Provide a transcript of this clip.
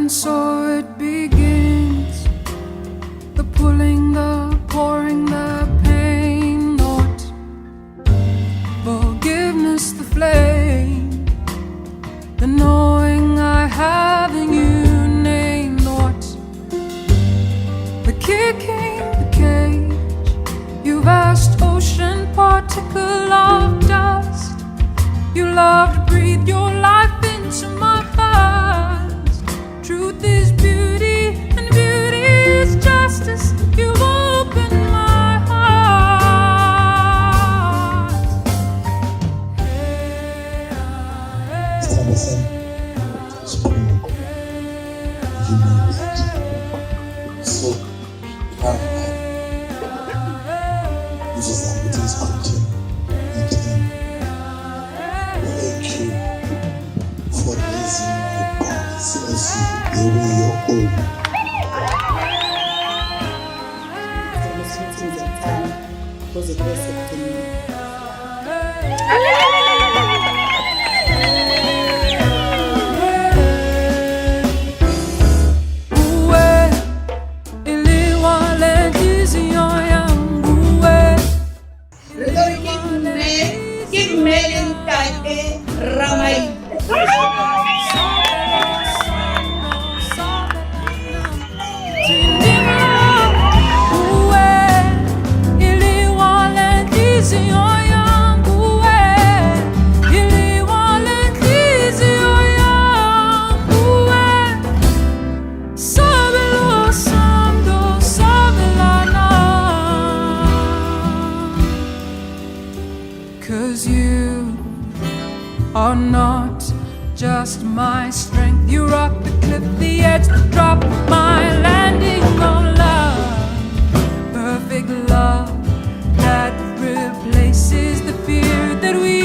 And so it begins, the pulling, the pouring, the pain, Lord. Forgiveness, the flame, the knowing I have in you name, Lord. The kicking, the cage, you vast ocean particle of dust. You love to breathe your life into my past. Truth is beauty, and beauty is justice. You've opened my heart. Stand aside. Scream. You know it. So proud. Jesus, I'm with his continue. Thank you for raising my bones as you bury your own. Was it worth it? Ramai. Cause you are not just my strength. You rock the cliff, the edge, the drop, my landing on love. Perfect love that replaces the fear that we